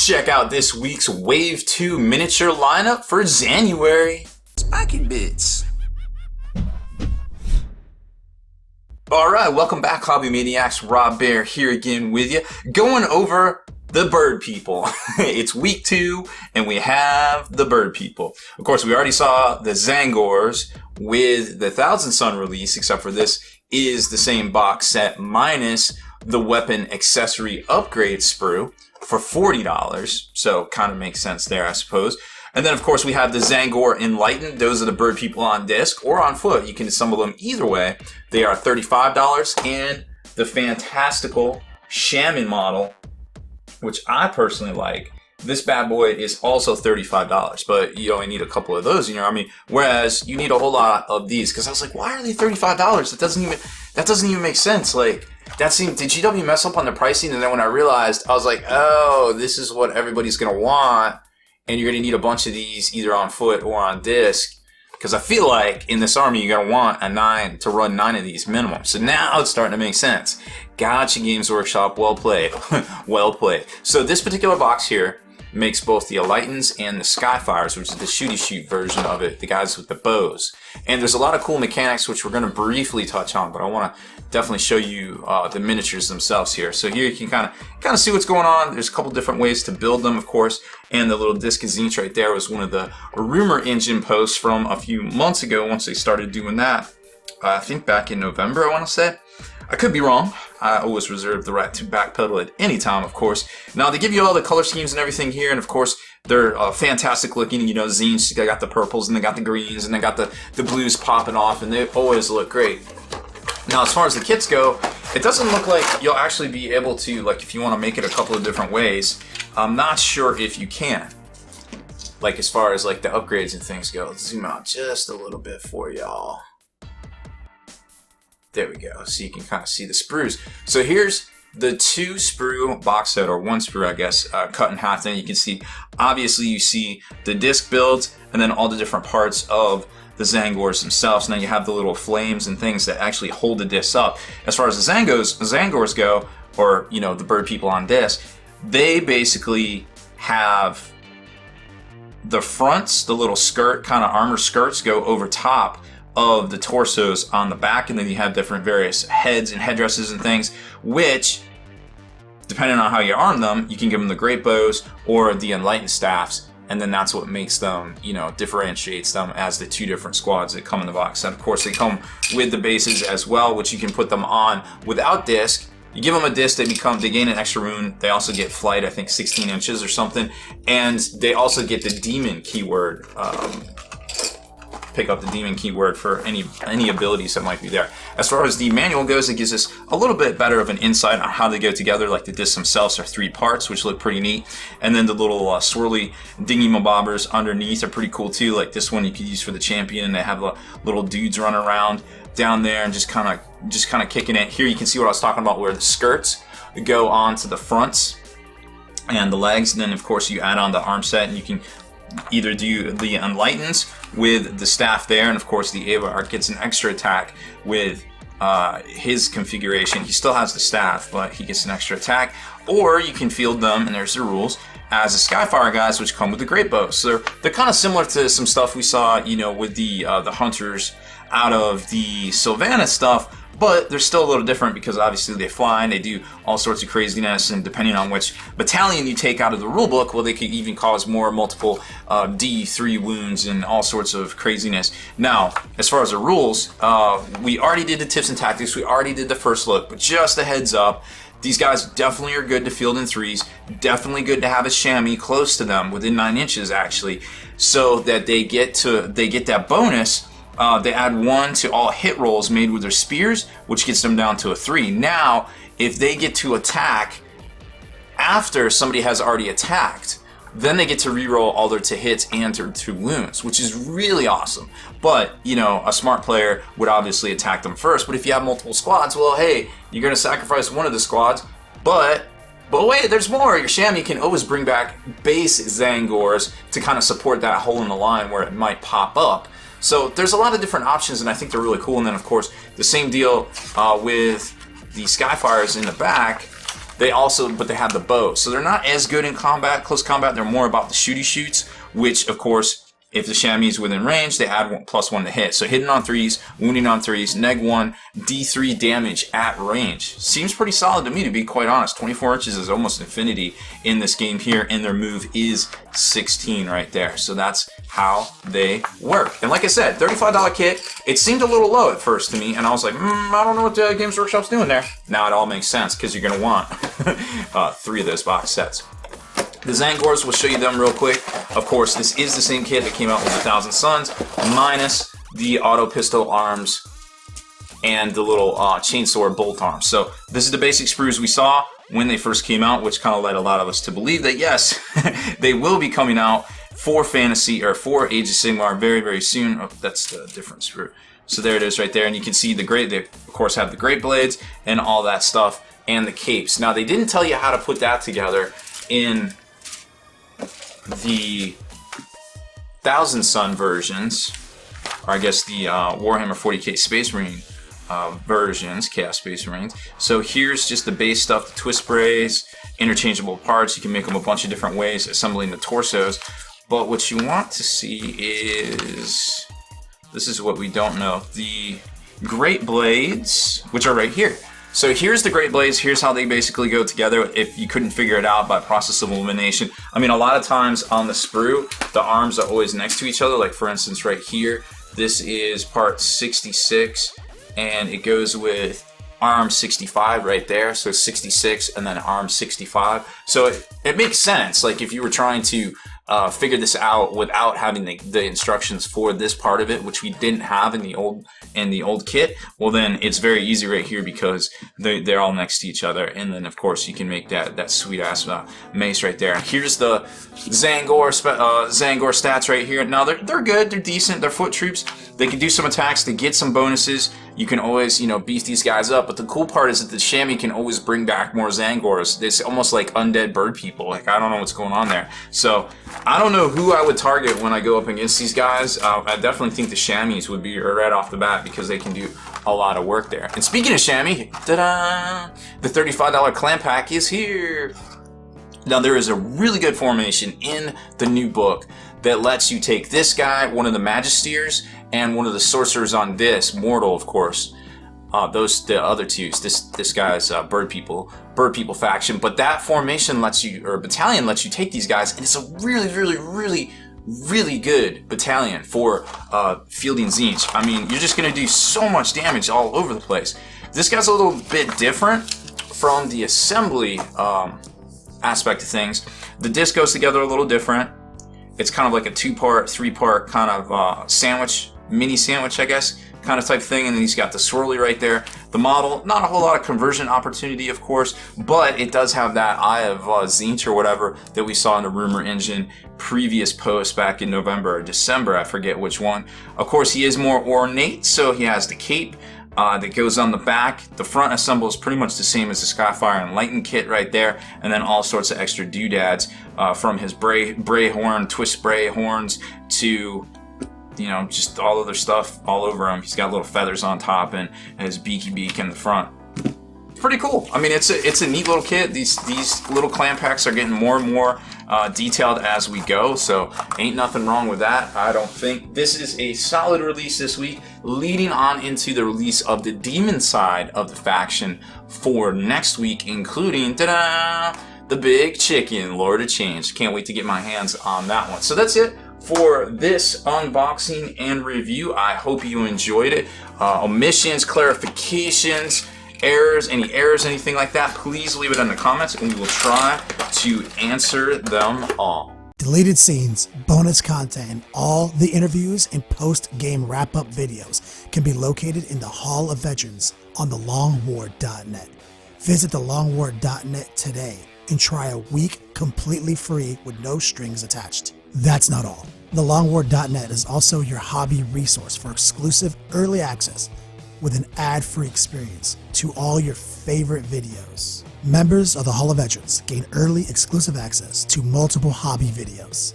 Check out this week's Wave 2 miniature lineup for January. Spiky bits. Alright, welcome back, Hobby Maniacs. Rob Baer here again with you, going over the bird people. It's week 2, and we have the bird people. Of course, we already saw the Tzaangors with the Thousand Sun release, except for this is the same box set minus the weapon accessory upgrade sprue for $40. So kind of makes sense there, I suppose. And then, of course, we have the Tzaangor Enlightened. Those are the bird people on disc or on foot. You can assemble them either way. They are $35. And the fantastical Shaman model, which I personally like, this bad boy is also $35. But you only need a couple of those in your army, whereas you need a whole lot of these. Because I was like, why are they $35? That doesn't even make sense. Like, that seemed, did GW mess up on the pricing? And then when I realized, I was like, oh, this is what everybody's gonna want. And you're going to need a bunch of these either on foot or on disc. Because I feel like in this army, you're going to want to run 9 of these minimum. So now it's starting to make sense. Gotcha, Games Workshop. Well played. Well played. So this particular box here makes both the Enlightens and the Skyfires, which is the shooty-shoot version of it, the guys with the bows. And there's a lot of cool mechanics, which we're going to briefly touch on, but I want to definitely show you the miniatures themselves here. So here you can kind of see what's going on. There's a couple different ways to build them, of course, and the little Disc of Tzeentch right there was one of the rumor engine posts from a few months ago once they started doing that. I think back in November, I want to say. I could be wrong. I always reserve the right to backpedal at any time, of course. Now, they give you all the color schemes and everything here, and of course, they're fantastic looking. You know, Tzeentch, they got the purples, and they got the greens, and they got the blues popping off, and they always look great. Now, as far as the kits go, it doesn't look like you'll actually be able to, like, if you want to make it a couple of different ways, I'm not sure if you can. Like, as far as, like, the upgrades and things go. Let's zoom out just a little bit for y'all. There we go. So you can kind of see the sprues. So here's the 2 sprue box set, or 1 sprue, I guess, cut in half. Then you can see, obviously, you see the disc builds and then all the different parts of the Tzaangors themselves. Now you have the little flames and things that actually hold the disc up. As far as the Tzaangors go, or, you know, the bird people on disc, they basically have the fronts, the little skirt, kind of armor skirts go over top of the torsos on the back, and then you have different various heads and headdresses and things, which, depending on how you arm them, you can give them the great bows or the enlightened staffs, and then that's what makes them, you know, differentiates them as the 2 different squads that come in the box. And of course, they come with the bases as well, which you can put them on without disc. You give them a disc, they gain an extra rune. They also get flight, I think 16 inches or something, and they also get the demon keyword. Pick up the demon keyword for any abilities that might be there. As far as the manual goes, it gives us a little bit better of an insight on how they go together. Like the discs themselves are 3 parts, which look pretty neat, and then the little swirly dingy mabobbers underneath are pretty cool too. Like this one you could use for the champion. They have the little dudes running around down there and just kind of kicking it. Here you can see what I was talking about, where the skirts go onto the fronts and the legs, and then of course you add on the arm set, and you can either do the Enlightens with the staff there, and of course the Avar gets an extra attack with his configuration. He still has the staff, but he gets an extra attack. Or you can field them, and there's the rules, as the Skyfire guys, which come with the great bows. So they're kind of similar to some stuff we saw, you know, with the hunters out of the Sylvanas stuff, but they're still a little different because obviously they fly and they do all sorts of craziness, and depending on which battalion you take out of the rulebook, well, they could even cause multiple D3 wounds and all sorts of craziness. Now, as far as the rules, we already did the tips and tactics, we already did the first look, but just a heads up, these guys definitely are good to field in 3s, definitely good to have a chamois close to them, within 9 inches actually, so that they get that bonus. They add 1 to all hit rolls made with their spears, which gets them down to a 3. Now, if they get to attack after somebody has already attacked, then they get to reroll all their to hits and to wounds, which is really awesome. But, you know, a smart player would obviously attack them first. But if you have multiple squads, well, hey, you're going to sacrifice one of the squads, but wait, there's more. Your chamois can always bring back base Tzaangors to kind of support that hole in the line where it might pop up. So there's a lot of different options, and I think they're really cool. And then, of course, the same deal with the Skyfires in the back. They have the bow. So they're not as good in combat, close combat. They're more about the shooty shoots, which of course, if the chamois is within range, they add +1 to hit. So hitting on 3s, wounding on 3s, -1, D3 damage at range. Seems pretty solid to me, to be quite honest. 24 inches is almost infinity in this game here, and their move is 16 right there. So that's how they work. And like I said, $35 kit, it seemed a little low at first to me, and I was like, I don't know what Games Workshop's doing there. Now it all makes sense, because you're going to want 3 of those box sets. The Tzaangors, we'll show you them real quick. Of course, this is the same kit that came out with 1,000 Suns, minus the auto pistol arms and the little chainsaw bolt arms. So this is the basic sprues we saw when they first came out, which kind of led a lot of us to believe that yes, they will be coming out for Fantasy or for Age of Sigmar very, very soon. Oh, that's the different sprue. So there it is right there, and you can see the great. They of course have the great blades and all that stuff, and the capes. Now they didn't tell you how to put that together in the 1,000 Sun versions, or I guess the Warhammer 40k Space Marine versions, Chaos Space Marines. So here's just the base stuff, the twist sprays, interchangeable parts. You can make them a bunch of different ways, assembling the torsos. But what you want to see is, this is what we don't know, the Great Blades, which are right here. So here's the Great Blades, here's how they basically go together if you couldn't figure it out by process of elimination. I mean, a lot of times on the sprue, the arms are always next to each other. Like for instance right here, this is part 66, and it goes with arm 65 right there. So 66 and then arm 65. So it makes sense, like if you were trying to figure this out without having the instructions for this part of it, which we didn't have in the old kit, well then it's very easy right here because they're all next to each other, and then of course you can make that sweet ass mace right there. Here's the Tzaangor stats right here. Now they're good, they're decent, they're foot troops. They can do some attacks, they get some bonuses. You can always, beef these guys up. But the cool part is that the chamois can always bring back more Tzaangors. It's almost like undead bird people. Like, I don't know what's going on there. So, I don't know who I would target when I go up against these guys. I definitely think the chamois would be right off the bat because they can do a lot of work there. And speaking of chamois, ta-da! The $35 clan pack is here. Now, there is a really good formation in the new book that lets you take this guy, one of the Magisteers, and one of the sorcerers on this, Mortal, of course. The other two. This guy's Bird People faction. But that formation lets you, or battalion lets you take these guys, and it's a really, really, really, really good battalion for fielding Tzeentch. I mean, you're just gonna do so much damage all over the place. This guy's a little bit different from the assembly aspect of things. The disc goes together a little different. It's kind of like a 2-part, 3-part kind of sandwich, mini sandwich, I guess, kind of type thing. And then he's got the swirly right there. The model, not a whole lot of conversion opportunity, of course, but it does have that Eye of Tzeentch or whatever that we saw in the rumor engine previous post back in November or December, I forget which one. Of course, he is more ornate, so he has the cape that goes on the back. The front assemble is pretty much the same as the Skyfire and Lightning kit right there, and then all sorts of extra doodads from his bray horn, twist spray horns to just all other stuff all over him. He's got little feathers on top and his beaky beak in the front. Pretty cool. I mean, it's a neat little kit. These little clan packs are getting more and more detailed as we go, so ain't nothing wrong with that, I don't think. This is a solid release this week, leading on into the release of the demon side of the faction for next week, including the big chicken, Lord of Change. Can't wait to get my hands on that one. So that's it for this unboxing and review. I hope you enjoyed it. Omissions, clarifications, errors, anything like that, please leave it in the comments and we will try to answer them all. Deleted scenes, bonus content, and all the interviews and post-game wrap-up videos can be located in the Hall of Veterans on thelongwar.net. Visit thelongwar.net today and try a week completely free with no strings attached. That's not all. Thelongwar.net is also your hobby resource for exclusive early access with an ad-free experience to all your favorite videos. Members of the Hall of Veterans gain early exclusive access to multiple hobby videos.